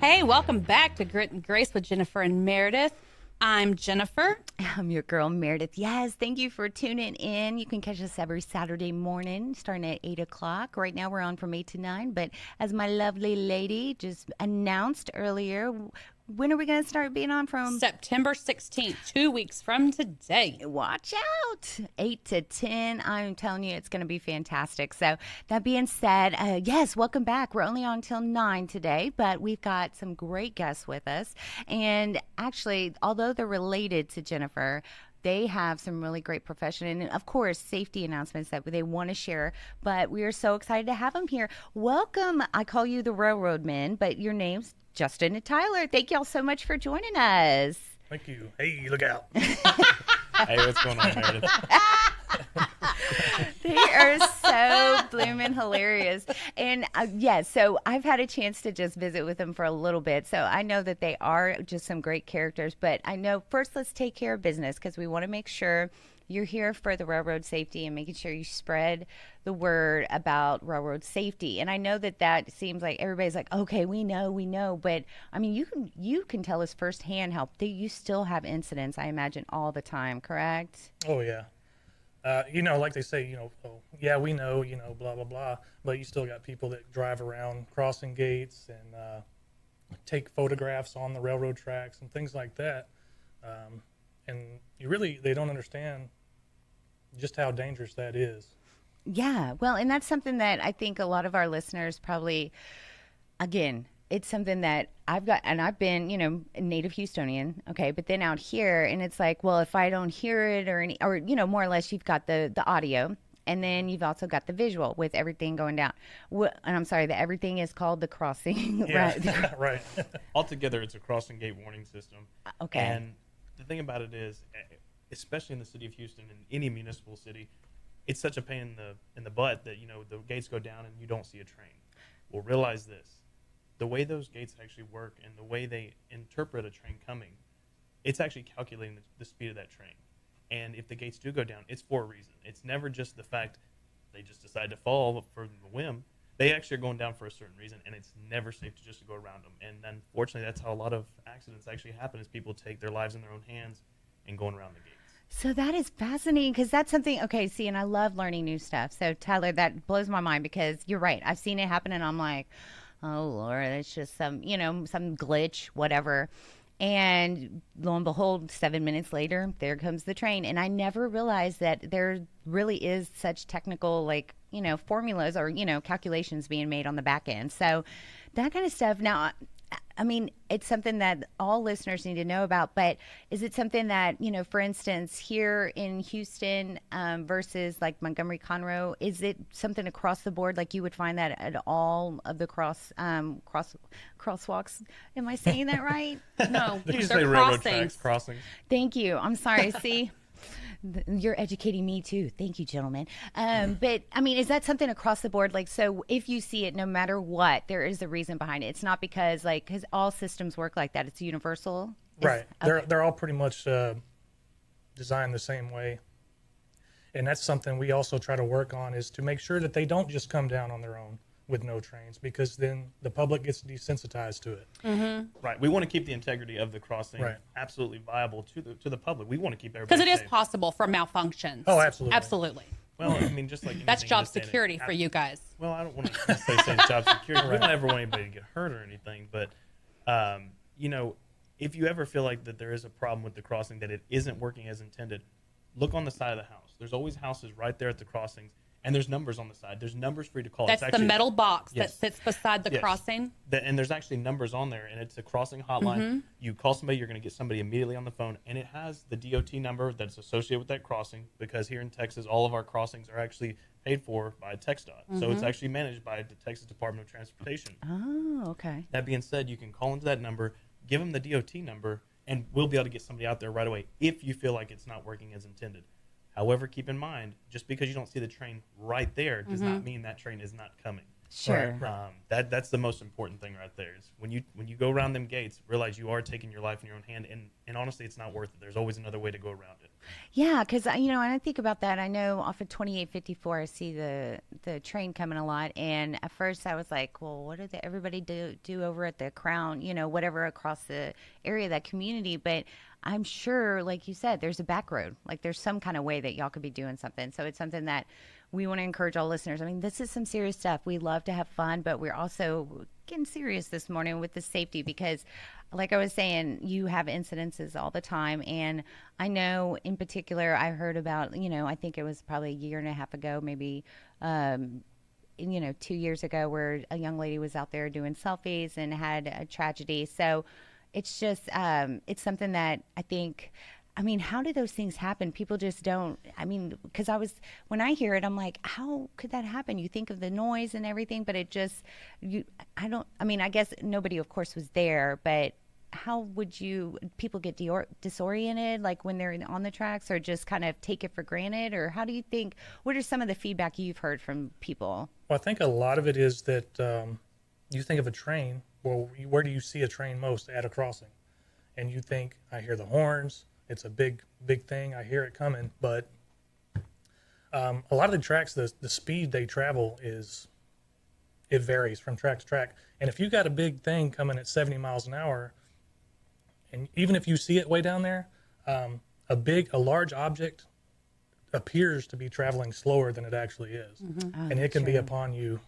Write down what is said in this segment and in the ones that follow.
Hey, welcome back to Grit and Grace with Jennifer and Merideth. I'm Jennifer. I'm your girl, Merideth. Yes, thank you for tuning in. You can catch us every Saturday morning starting at 8 o'clock. Right now we're on from 8 to 9. But as my lovely lady just announced earlier, when are we going to start being on from? September 16th, 2 weeks from today. Watch out. 8 to 10. I'm telling you, it's going to be fantastic. So that being said, yes, welcome back. We're only on till 9 today, but we've got some great guests with us. And actually, although they're related to Jennifer, they have some really great profession and, of course, safety announcements that they want to share. But we are so excited to have them here. Welcome. I call you the Railroad Men, but your name's Justin and Tyler. Thank y'all so much for joining us. Thank you. Hey, look out. Hey, what's going on, Meredith? They are so blooming hilarious. And so I've had a chance to just visit with them for a little bit. So I know that they are just some great characters. But I know first let's take care of business because we want to make sure you're here for the railroad safety and making sure you spread the word about railroad safety. And I know that seems like everybody's like, okay, we know. But I mean, you can tell us firsthand how you still have incidents, I imagine, all the time, correct? Oh, yeah. Like they say, oh, yeah, we know, blah, blah, blah. But you still got people that drive around crossing gates and take photographs on the railroad tracks and things like that. And they don't understand just how dangerous that is. Yeah, well, and that's something that I think a lot of our listeners probably, again, it's something that I've got, and I've been, a native Houstonian, okay, but then out here, and it's like, well, if I don't hear it or more or less, you've got the audio, and then you've also got the visual with everything going down. And I'm sorry, that everything is called the crossing, Yeah, right? right. Altogether, it's a crossing gate warning system. Okay. And the thing about it is, especially in the city of Houston and any municipal city, it's such a pain in the butt that, the gates go down and you don't see a train. Well, realize this. The way those gates actually work and the way they interpret a train coming, it's actually calculating the speed of that train. And if the gates do go down, it's for a reason. It's never just the fact they just decide to fall for the whim. They actually are going down for a certain reason, and it's never safe to just go around them. And unfortunately, that's how a lot of accidents actually happen, is people take their lives in their own hands and going around the gates. So that is fascinating because that's something, okay, see, and I love learning new stuff. So, Tyler, that blows my mind because you're right. I've seen it happen, and I'm like, oh, Lord, it's just some glitch, whatever. And lo and behold, 7 minutes later, there comes the train. And I never realized that there really is such technical, formulas or, calculations being made on the back end. So that kind of stuff. Now, I mean, it's something that all listeners need to know about, but is it something that, for instance, here in Houston versus like Montgomery, Conroe, is it something across the board? Like you would find that at all of the crosswalks? Am I saying that right? No, You these say are railroad crossings. tracks, crossings. Thank you. I'm sorry. See? You're educating me too. Thank you, gentlemen. But I mean, is that something across the board? Like, so if you see it, no matter what, there is a reason behind it. It's not because all systems work like that. It's universal. Right. Okay. They're all pretty much designed the same way. And that's something we also try to work on, is to make sure that they don't just come down on their own with no trains, because then the public gets desensitized to it. Mm-hmm. Right. We want to keep the integrity of the crossing Right. absolutely viable to the public. We want to keep everybody Because it is safe. possible for malfunctions. Oh, absolutely. Absolutely. Well, I mean, just like That's anything job in this day and age, security for you guys. Well, I don't want to say job security. We don't ever want anybody to get hurt or anything. But, if you ever feel like that there is a problem with the crossing, that it isn't working as intended, look on the side of the house. There's always houses right there at the crossings, and there's numbers on the side. There's numbers for you to call. That's It's the actually, metal box Yes. that sits beside the Yes. crossing. And there's actually numbers on there, and it's a crossing hotline. Mm-hmm. You call somebody, you're going to get somebody immediately on the phone, and it has the DOT number that's associated with that crossing, because here in Texas, all of our crossings are actually paid for by TxDOT. So it's actually managed by the Texas Department of Transportation. Oh, okay. That being said, you can call into that number, give them the DOT number, and we'll be able to get somebody out there right away if you feel like it's not working as intended. However, keep in mind, just because you don't see the train right there does not mean that train is not coming. Sure. That's the most important thing right there. Is when you go around them gates, realize you are taking your life in your own hand, and honestly, it's not worth it. There's always another way to go around it. Yeah, because when I think about that, I know off of 2854, I see the train coming a lot, and at first I was like, well, what did everybody do over at the Crown, whatever across the area of that community? But I'm sure, like you said, there's a back road. Like there's some kind of way that y'all could be doing something. So it's something that we want to encourage all listeners. I mean, this is some serious stuff. We love to have fun, but we're also getting serious this morning with the safety because, like I was saying, you have incidences all the time. And I know in particular, I heard about, I think it was probably a year and a half ago, maybe, 2 years ago, where a young lady was out there doing selfies and had a tragedy. So it's just, it's something that I think, how do those things happen? People just don't, because when I hear it, I'm like, how could that happen? You think of the noise and everything, but it just, I guess nobody, of course, was there, but how would people get disoriented, like when they're on the tracks, or just kind of take it for granted? Or how do you think, what are some of the feedback you've heard from people? Well, I think a lot of it is that you think of a train. Well, where do you see a train most? At a crossing. And you think, I hear the horns. It's a big, big thing. I hear it coming. But a lot of the tracks, the speed they travel it varies from track to track. And if you got a big thing coming at 70 miles an hour, and even if you see it way down there, a large object appears to be traveling slower than it actually is. Mm-hmm. And it can be upon you.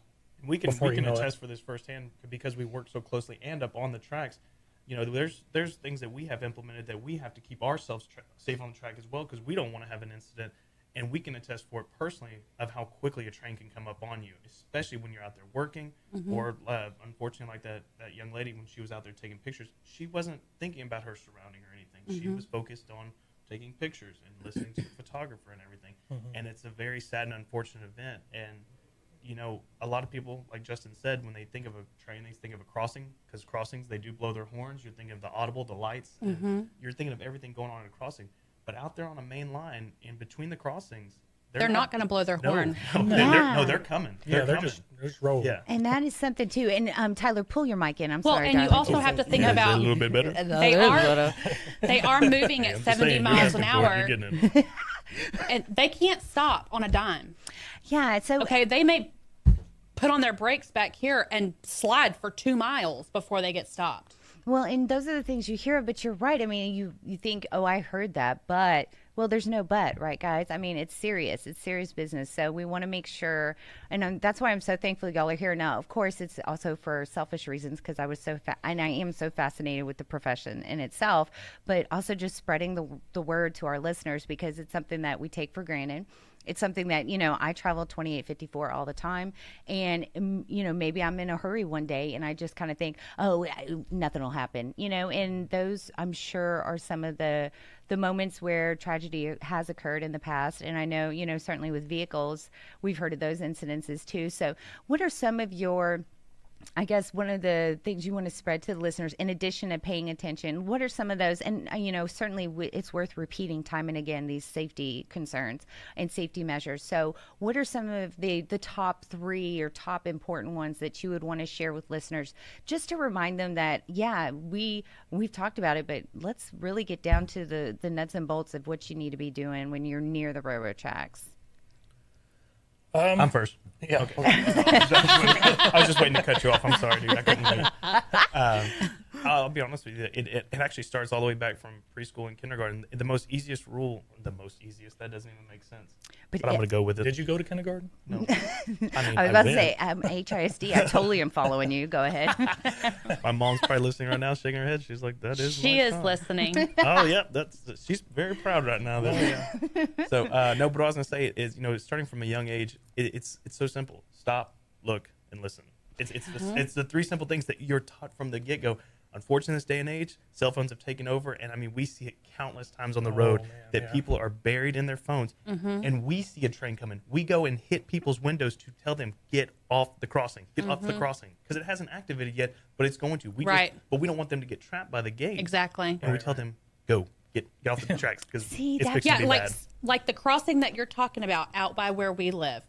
We can attest for this firsthand because we work so closely and up on the tracks. There's things that we have implemented that we have to keep ourselves safe on the track as well, because we don't want to have an incident, and we can attest for it personally of how quickly a train can come up on you, especially when you're out there working. Mm-hmm. Or unfortunately, like that young lady, when she was out there taking pictures, she wasn't thinking about her surrounding or anything. Mm-hmm. She was focused on taking pictures and listening to the photographer and everything. Mm-hmm. And it's a very sad and unfortunate event. And a lot of people, like Justin said, when they think of a train, they think of a crossing, because crossings, they do blow their horns. You're thinking of the audible, the lights. Mm-hmm. You're thinking of everything going on in a crossing. But out there on a main line, in between the crossings, they're not going to blow their horn. No, they're coming. They're just rolling. Yeah. And that is something too. And Tyler, pull your mic in. I'm sorry. Well, and darling. you also have to think about a little bit better. They are moving at 70 miles an hour, and they can't stop on a dime. Yeah. So they may put on their brakes back here and slide for 2 miles before they get stopped. Well, and those are the things you hear, but you're right. You think, oh, I heard that, but, well, there's no but, right, guys? It's serious. It's serious business. So we want to make sure, and that's why I'm so thankful y'all are here now. Of course, it's also for selfish reasons, because I am so fascinated with the profession in itself, but also just spreading the word to our listeners, because it's something that we take for granted. It's something that, I travel 2854 all the time, and, maybe I'm in a hurry one day and I just kind of think, oh, nothing will happen, and those, I'm sure, are some of the moments where tragedy has occurred in the past. And I know, certainly with vehicles, we've heard of those incidences too. So what are some of your, I guess, one of the things you want to spread to the listeners, in addition to paying attention, what are some of those? And, certainly it's worth repeating time and again, these safety concerns and safety measures. So what are some of the top 3 or top important ones that you would want to share with listeners, just to remind them that, yeah, we've talked about it, but let's really get down to the nuts and bolts of what you need to be doing when you're near the railroad tracks? I'm first. Yeah. Okay. I was just waiting to cut you off. I'm sorry, dude. I couldn't wait. I'll be honest with you. It actually starts all the way back from preschool and kindergarten. The most easiest, that doesn't even make sense. But I'm going to go with it. Did you go to kindergarten? No. I was about to say, HISD. I totally am following you. Go ahead. My mom's probably listening right now, shaking her head. She's like, that is She is listening. Oh, yeah. She's very proud right now. So, no, but what I was going to say is, starting from a young age, it's so simple. Stop, look, and listen. It's the 3 simple things that you're taught from the get-go. Unfortunately, in this day and age, cell phones have taken over, and we see it countless times on the road that people are buried in their phones, and we see a train coming. We go and hit people's windows to tell them, get off the crossing, off the crossing, because it hasn't activated yet, but it's going to. But we don't want them to get trapped by the gate. Exactly. And we tell them, go, get off the tracks, because it's fixing to be bad. Like the crossing that you're talking about out by where we live.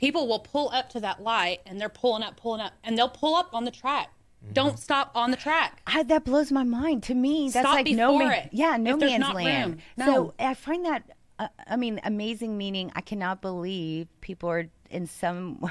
People will pull up to that light, and they're pulling up, and they'll pull up on the track. Don't stop on the track. That blows my mind. To me, that's Stop like before no if there's man's not land. room. No. So I find that, amazing. Meaning, I cannot believe people are in some,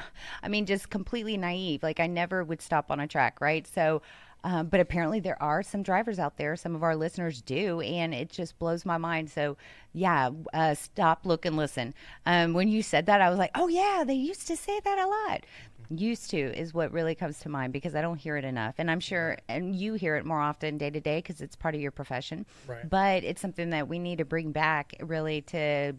just completely naive. Like I never would stop on a track, right? So. But apparently there are some drivers out there. Some of our listeners do, and it just blows my mind. So, yeah, stop, look, and listen. When you said that, I was like, oh, yeah, they used to say that a lot. Used to is what really comes to mind because I don't hear it enough. And I'm sure, and you hear it more often day to day because it's part of your profession. Right. But it's something that we need to bring back really to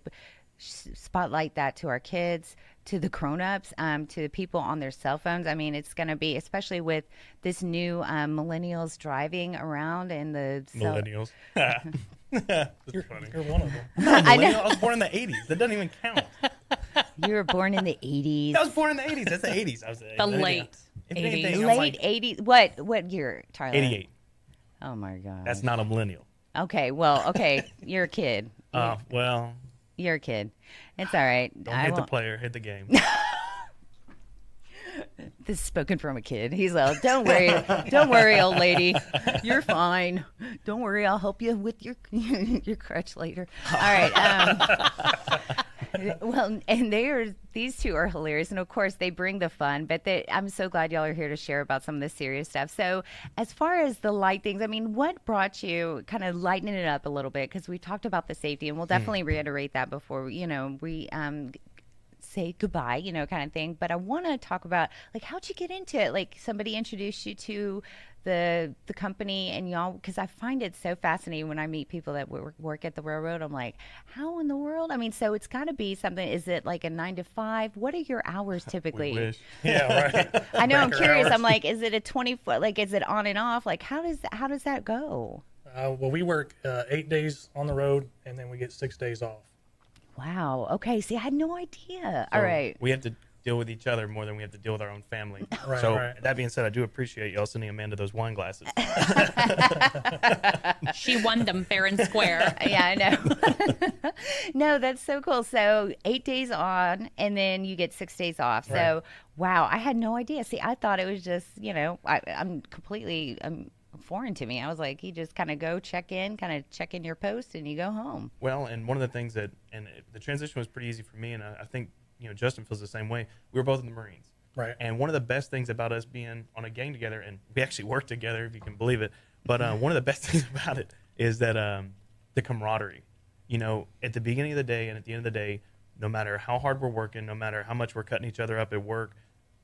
spotlight that to our kids, to the grown-ups, to people on their cell phones. It's going to be, especially with this new millennials driving around and the millennials. That's funny. You're one of them. I know. I was born in the 80s. That doesn't even count. You were born in the 80s. I was born in the 80s. That's the 80s. I was the late 80s. Late 80s. What year, Tyler? 88. Oh my God. That's not a millennial. Okay. Well, okay. You're a kid. Well. You're a kid. It's all right. Don't hit the player, hit the game. This is spoken from a kid. He's like, don't worry, old lady. You're fine. Don't worry, I'll help you with your crutch later. All right. Well, and these two are hilarious, and of course they bring the fun. But I'm so glad y'all are here to share about some of the serious stuff. So, as far as the light things, what brought you kind of lightening it up a little bit? Because we talked about the safety, and we'll definitely reiterate that before we say goodbye, kind of thing. But I want to talk about how'd you get into it? Like somebody introduced you to the company and y'all, because I find it so fascinating when I meet people that work at the railroad. I'm like, how in the world? So it's got to be something. Is it like a 9 to 5? What are your hours typically? We wish. Yeah, right. I know. I'm curious. Hours. I'm like, is it a 20-foot? Like, is it on and off? Like, how does that go? Well, we work 8 days on the road, and then we get 6 days off. Wow. Okay. See, I had no idea. So all right. We have to deal with each other more than we have to deal with our own family. Right, so right. that being said, I do appreciate y'all sending Amanda those wine glasses. She won them fair and square. Yeah, I know. No, that's so cool. So 8 days on, and then you get 6 days off. Right. So, wow, I had no idea. See, I thought it was just, I'm completely foreign to me. I was like, you just kind of check in your post, and you go home. Well, and one of the things the transition was pretty easy for me, and I think Justin feels the same way. We were both in the Marines. Right. And one of the best things about us being on a gang together, and we actually work together, if you can believe it, but one of the best things about it is that the camaraderie. At the beginning of the day and at the end of the day, no matter how hard we're working, no matter how much we're cutting each other up at work,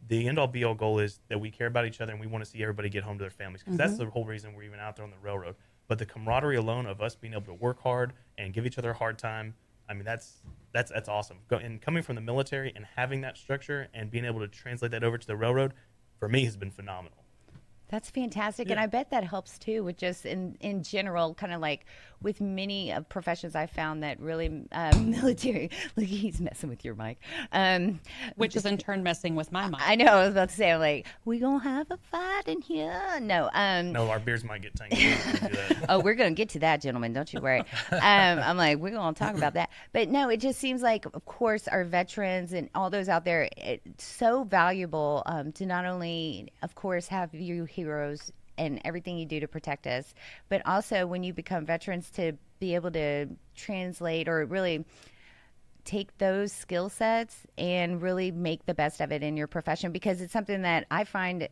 the end-all be-all goal is that we care about each other and we want to see everybody get home to their families, because that's the whole reason we're even out there on the railroad. But the camaraderie alone of us being able to work hard and give each other a hard time, that's awesome. And coming from the military and having that structure and being able to translate that over to the railroad, for me, has been phenomenal. That's fantastic. Yeah. And I bet that helps too with just in general, kind of like with many professions I found that really military, look, he's messing with your mic. Which is in turn messing with my mind. I know, I was about to say, I'm like, we gonna have a fight in here? No. No, our beers might get tangled. If we do that. Oh, we're going to get to that, gentlemen. Don't you worry. I'm like, we're going to talk about that. But no, it just seems like, of course, our veterans and all those out there, it's so valuable to not only, of course, have you heroes and everything you do to protect us, but also when you become veterans to be able to translate or really take those skill sets and really make the best of it in your profession, because it's something that I find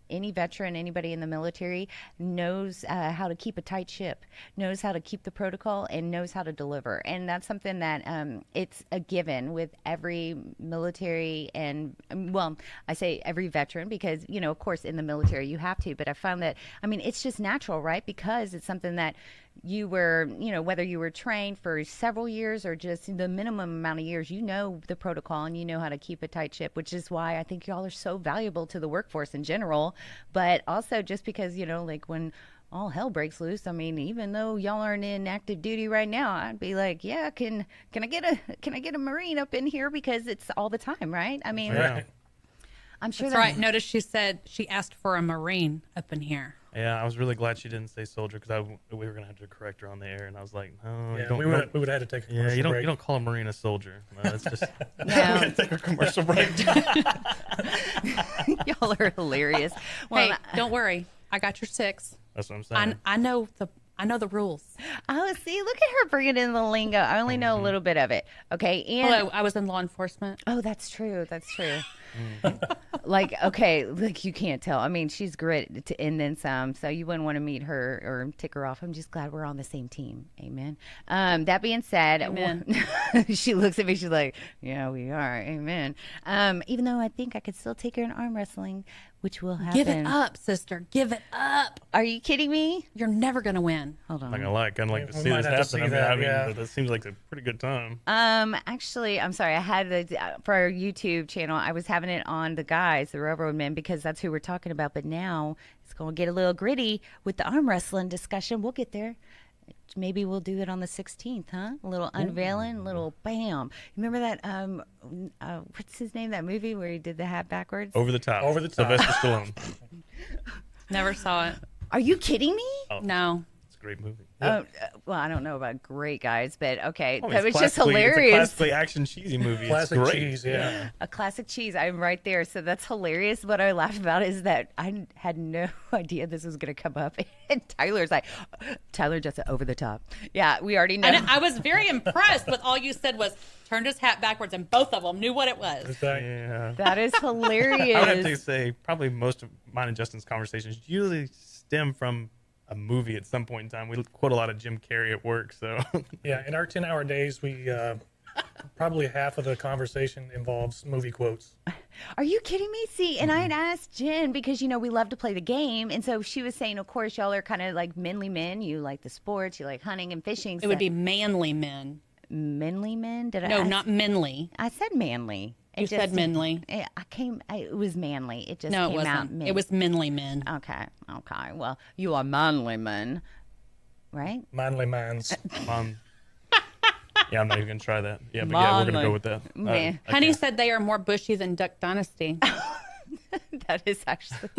any veteran, anybody in the military knows how to keep a tight ship, knows how to keep the protocol, and knows how to deliver. And that's something that it's a given with every military and, well, I say every veteran because, of course, in the military you have to. But I found that, it's just natural, right? Because it's something that you were, whether you were trained for several years or just the minimum amount of years, the protocol and you know how to keep a tight ship, which is why I think y'all are so valuable to the workforce in general. But also just because, like when all hell breaks loose, even though y'all aren't in active duty right now, I'd be like, yeah, can I get a Marine up in here, because it's all the time, right? Right. I'm sure that's right. Notice she said she asked for a Marine up in here. Yeah, I was really glad she didn't say soldier because we were gonna have to correct her on the air, and I was like, no, Yeah, you don't. we would have had to take a commercial You break. don't call a Marine a soldier. No, it's just No. we're gonna take a commercial break. Y'all are hilarious. Well, Hey, don't worry. I got your 6. That's what I'm saying. I know the rules. oh, see, look at her bringing in the lingo. I only know a little bit of it. Okay, and Hello, I was in law enforcement. oh, that's true. That's true. Like, okay, like you can't tell. I mean, she's grit and then some, so you wouldn't want to meet her or tick her off. I'm just glad we're on the same team. Amen. That being said, Amen. she looks at me. She's like, "Yeah, we are." Amen. Even though I think I could still take her in arm wrestling, which will happen. Give it up, sister. Give it up. Are you kidding me? You're never gonna win. Hold I'm not on. gonna lie, kind of like to We see might this have to happen. see I mean, that, yeah. that seems like a pretty good time. Actually, I'm sorry. I had for our YouTube channel, I was having it on the guys, the railroad men, because that's who we're talking about. But now it's going to get a little gritty with the arm wrestling discussion. We'll get there. Maybe we'll do it on the 16th, huh? A little unveiling, a little bam. Remember that? What's his name? That movie where he did the hat backwards. Over the top. Over the top. Sylvester Stallone. Never saw it. Are you kidding me? Oh, No. it's a great movie. Well, I don't know about great guys, but okay, Oh, that was it's just classically- It's a hilarious. classically action cheesy movie. Classic it's great. cheese, yeah. A classic cheese. I'm right there. So that's hilarious. What I laugh about is that I had no idea this was going to come up. And Tyler's like, Tyler just over the top. Yeah, we already know. And I was very impressed with all you said was turned his hat backwards, and both of them knew what it was. Exactly. Yeah. That is hilarious. I would have to say probably most of mine and Justin's conversations usually stem from a movie at some point in time. We quote a lot of Jim Carrey at work, so Yeah, in our 10-hour days, we probably half of the conversation involves movie quotes. Are you kidding me? See, and I had asked Jen because, you know, we love to play the game. And so she was saying, of course, y'all are kind of like manly men. You like the sports, you like hunting and fishing. It would be manly men. manly men. Did I? No, I, not manly. I said manly. You said manly. It was manly. It just No, it came out. wasn't. Men. It was manly men. Okay. Well, you are manly men, right? Manly mans. Yeah, I'm not even gonna try that. Yeah, but yeah, we're gonna go with that. Man. Honey said they are more bushy than Duck Dynasty. That is actually.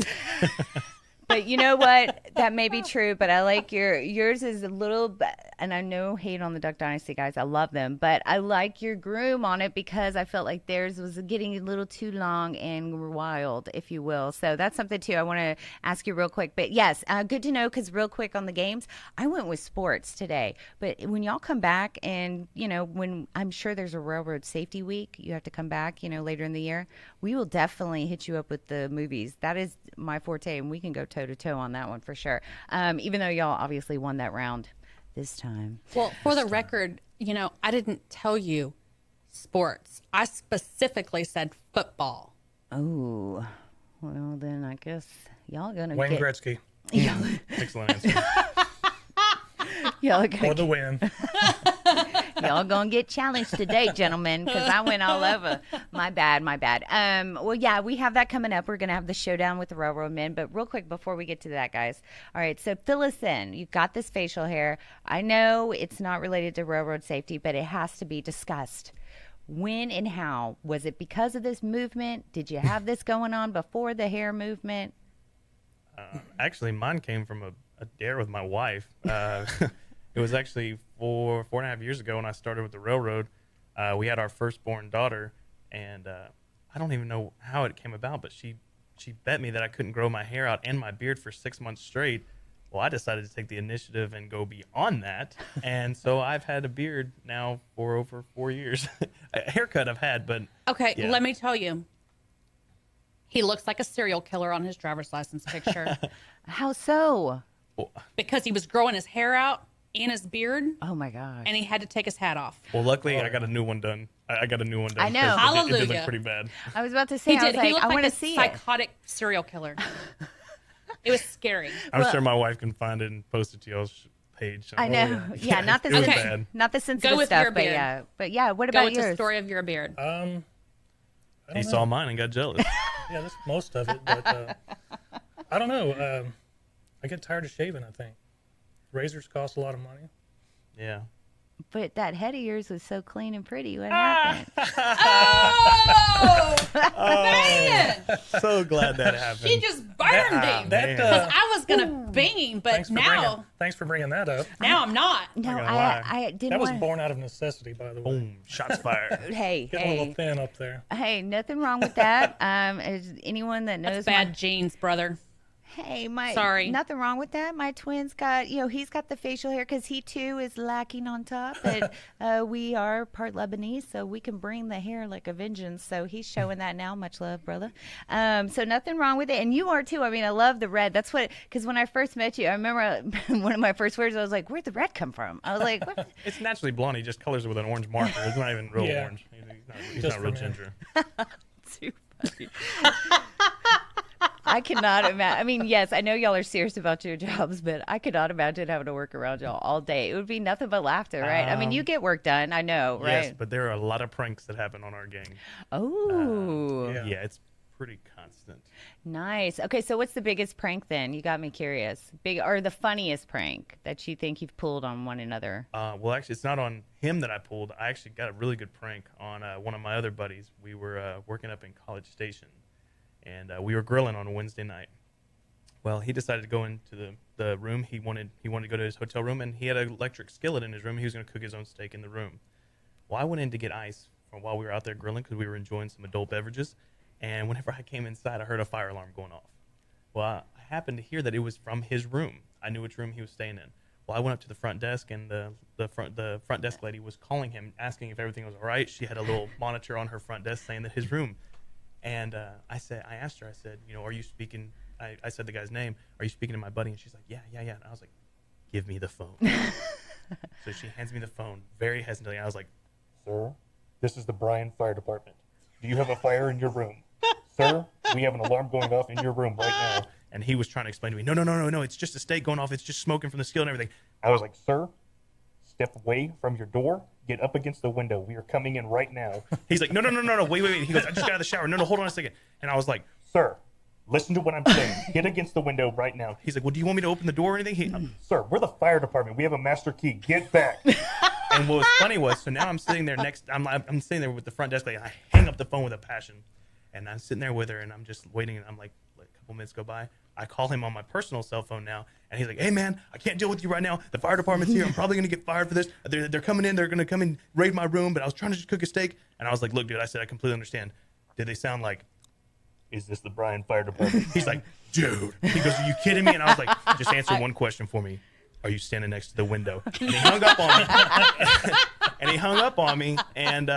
But you know what? That may be true, but I like yours is a little, and I know hate on the Duck Dynasty guys. I love them, but I like your groom on it because I felt like theirs was getting a little too long and wild, if you will. So that's something too I want to ask you real quick. But yes, good to know because real quick on the games, I went with sports today. But when y'all come back and, you know, when I'm sure there's a railroad safety week, you have to come back, you know, later in the year, we will definitely hit you up with the movies. That is my forte, and we can go toe to toe on that one for sure. Even though y'all obviously won that round this time. Well, for the record, you know, I didn't tell you sports. I specifically said football. Oh, well then I guess y'all gonna Wayne get Gretzky Excellent answer. y'all for gonna, the win. y'all gonna get challenged today, gentlemen, because I went all over. My bad. Well, yeah, we have that coming up. We're gonna have the showdown with the railroad men. But real quick before we get to that, guys. All right, so fill us in. You've got this facial hair. I know it's not related to railroad safety, but it has to be discussed. When and how? Was it because of this movement? Did you have this going on before the hair movement? Actually, mine came from a dare with my wife. It was actually 4.5 years ago when I started with the railroad. We had our firstborn daughter, and I don't even know how it came about, but she bet me that I couldn't grow my hair out and my beard for 6 months straight. Well, I decided to take the initiative and go beyond that, and so I've had a beard now for over 4 years. A haircut I've had, but Okay, yeah. let me tell you. He looks like a serial killer on his driver's license picture How so? because he was growing his hair out and his beard, Oh my gosh. and he had to take his hat off. Well, luckily, I got a new one done. I got a new one done. I know. 'cause It did Hallelujah. look pretty bad. I was about to say, He I did. was He like, looked I like want a to see it. psychotic serial killer. It was scary. I'm sure my wife can find it and post it to y'all's page. I know. Yeah, not the it was Okay. bad. not the sensitive Go with stuff, your but beard. yeah. But yeah, what Go about with the yours? story of your beard. I He don't saw know. mine and got jealous. Yeah, that's most of it. But I don't know. I get tired of shaving, I think. Razors cost a lot of money. Yeah. But that head of yours was so clean and pretty. What happened? Oh, man! So glad that happened. She just burned him. That, Because I was gonna beam, but thanks for bringing that up. now I'm not. No, gonna lie. I didn't. That was born out of necessity, by the way. Boom, shots fired. Hey, Getting a little thin up there. hey, nothing wrong with that. As anyone that knows That's bad genes, brother. Hey, Sorry. nothing wrong with that. My twin's got, he's got the facial hair because he too is lacking on top. And we are part Lebanese, so we can bring the hair like a vengeance. So he's showing that now. Much love, brother. So nothing wrong with it. And you are too. I mean, I love the red. That's what, because when I first met you, I remember one of my first words, I was like, where'd the red come from? I was like, what? It's naturally blonde. He just colors it with an orange marker. It's not even real orange. He's not real ginger. Too funny. I cannot imagine. I mean, yes, I know y'all are serious about your jobs, but I could not imagine having to work around y'all all day. It would be nothing but laughter, right? I mean, you get work done, I know, right? Yes, but there are a lot of pranks that happen on our gang. Oh. Yeah, it's pretty constant. Nice. Okay, so what's the biggest prank then? You got me curious. Or the funniest prank that you think you've pulled on one another? Well, actually, it's not on him that I pulled. I actually got a really good prank on one of my other buddies. We were working up in College Station. And we were grilling on a Wednesday night. Well, he decided to go into the room. He wanted to go to his hotel room, and he had an electric skillet in his room. He was going to cook his own steak in the room. Well, I went in to get ice while we were out there grilling because we were enjoying some adult beverages. And whenever I came inside, I heard a fire alarm going off. Well, I happened to hear that it was from his room. I knew which room he was staying in. Well, I went up to the front desk, and the front desk lady was calling him, asking if everything was all right. She had a little monitor on her front desk saying that his room. And I asked her, I said, are you speaking? I said the guy's name. Are you speaking to my buddy? And she's like, yeah. And I was like, give me the phone. So she hands me the phone very hesitantly. I was like, Sir, this is the Bryan Fire Department. Do you have a fire in your room? Sir, we have an alarm going off in your room right now. And he was trying to explain to me, no, it's just a steak going off. It's just smoking from the skillet and everything. I was like, sir, step away from your door. Get up against the window. We are coming in right now. He's like, no, wait. He goes, I just got out of the shower. No, hold on a second. And I was like, sir, listen to what I'm saying. Get against the window right now. He's like, well, do you want me to open the door or anything? Sir, we're the fire department. We have a master key. Get back. And what was funny was, so now I'm sitting there I'm sitting there with the front desk lady. I hang up the phone with a passion. And I'm sitting there with her, and I'm just waiting. And I'm like a couple minutes go by. I call him on my personal cell phone now, and he's like, hey, man, I can't deal with you right now. The fire department's here. I'm probably going to get fired for this. They're coming in. They're going to come and raid my room, but I was trying to just cook a steak. And I was like, look, dude, I said, I completely understand. Did they sound like, is this the Bryan Fire Department? He's like, dude. He goes, are you kidding me? And I was like, just answer one question for me. Are you standing next to the window? And he hung up on me. And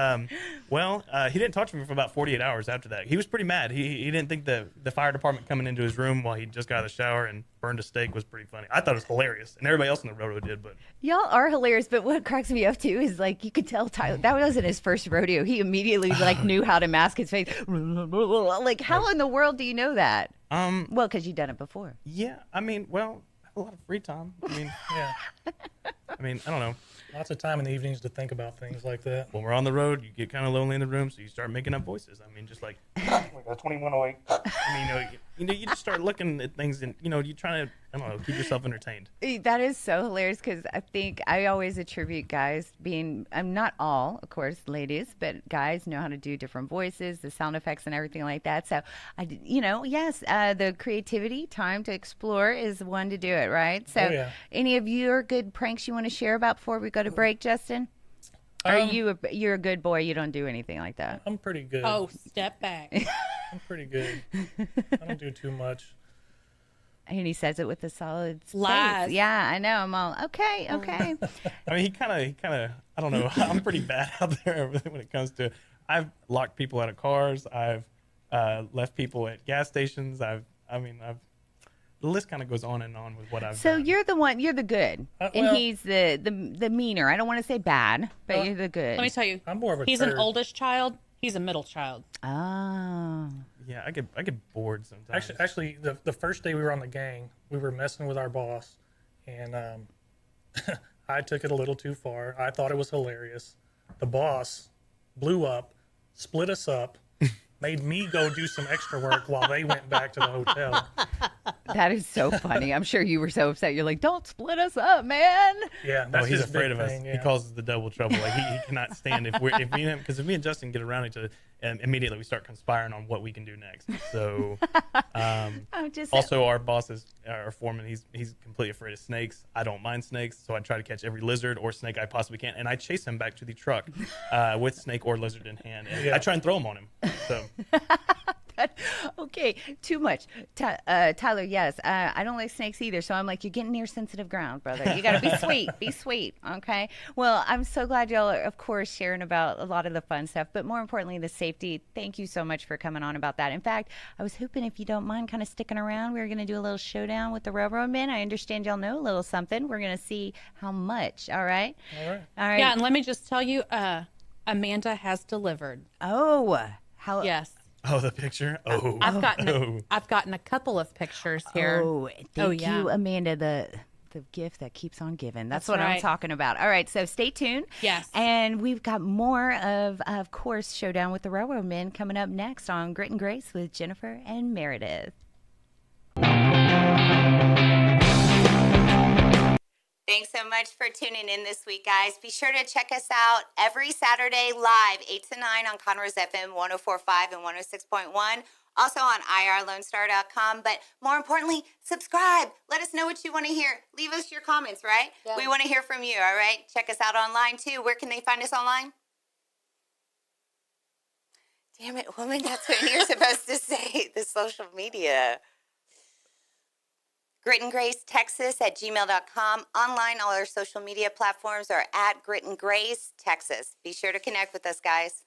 he didn't talk to me for about 48 hours after that. He was pretty mad. He didn't think the fire department coming into his room while he just got out of the shower and burned a steak was pretty funny. I thought it was hilarious, and everybody else on the railroad did. But y'all are hilarious. But what cracks me up too is like you could tell Tyler that wasn't his first rodeo. He immediately knew how to mask his face. Like how in the world do you know that? Well, because you've done it before. Yeah, I mean, well. A lot of free time. I mean, yeah. I don't know. Lots of time in the evenings to think about things like that. When we're on the road, you get kind of lonely in the room, so you start making up voices. I mean, just like 2108. I mean, you just start looking at things, and you try to, keep yourself entertained. That is so hilarious because I think I always attribute guys being, I'm not all, of course, ladies, but guys know how to do different voices, the sound effects, and everything like that. So yes, the creativity, time to explore is one to do it, right? So, any of your good pranks you want to share about before we go to break, Justin? Or you're a good boy, you don't do anything like that? I'm pretty good. Oh, step back. I'm pretty good. I don't do too much. And he says it with a solid lies. Face. Yeah, I know. I'm all okay. I mean, he kind of. I don't know. I'm pretty bad out there when it comes to. I've locked people out of cars. I've left people at gas stations. The list kind of goes on and on with what I've done. So you're the good, and he's the meaner. I don't want to say bad, but you're the good. Let me tell you, I'm more of a he's turd. an oldest child. He's a middle child. Oh. Yeah, I get bored sometimes. Actually, the first day we were on the gang, we were messing with our boss, and I took it a little too far. I thought it was hilarious. The boss blew up, split us up, made me go do some extra work while they went back to the hotel. That is so funny. I'm sure you were so upset. You're like, don't split us up, man. Yeah, No, that's he's his afraid big of us. thing, He yeah. calls us the double trouble. Like he cannot stand if me and him, because if me and Justin get around each other, immediately we start conspiring on what we can do next. So, also our boss is our foreman. He's completely afraid of snakes. I don't mind snakes, so I try to catch every lizard or snake I possibly can, and I chase him back to the truck with snake or lizard in hand, and I try and throw them on him. So. Okay, too much. Tyler, yes, I don't like snakes either, so I'm like, you're getting near sensitive ground, brother. You got to be sweet. Be sweet, okay? Well, I'm so glad y'all are, of course, sharing about a lot of the fun stuff, but more importantly, the safety. Thank you so much for coming on about that. In fact, I was hoping if you don't mind kind of sticking around, we were going to do a little showdown with the railroad men. I understand y'all know a little something. We're going to see how much, all right? All right. All right. Yeah, and let me just tell you, Amanda has delivered. Oh, how? Yes. Oh, the picture. Oh, I've gotten a couple of pictures here. Oh, thank you, Amanda. The gift that keeps on giving. That's what I'm right. talking about. All right, so stay tuned. Yes. And we've got more of course, Showdown with the Railroad Men coming up next on Grit and Grace with Jennifer and Merideth. Thanks so much for tuning in this week, guys. Be sure to check us out every Saturday live, 8 to 9 on Conroe's FM 104.5 and 106.1. Also on irlonestar.com. But more importantly, subscribe. Let us know what you want to hear. Leave us your comments, right? Yeah. We want to hear from you, all right? Check us out online, too. Where can they find us online? Damn it, woman, that's what you're supposed to say. The social media. Grit and Grace Texas at gmail.com. Online, all our social media platforms are at Grit and Grace Texas. Be sure to connect with us, guys.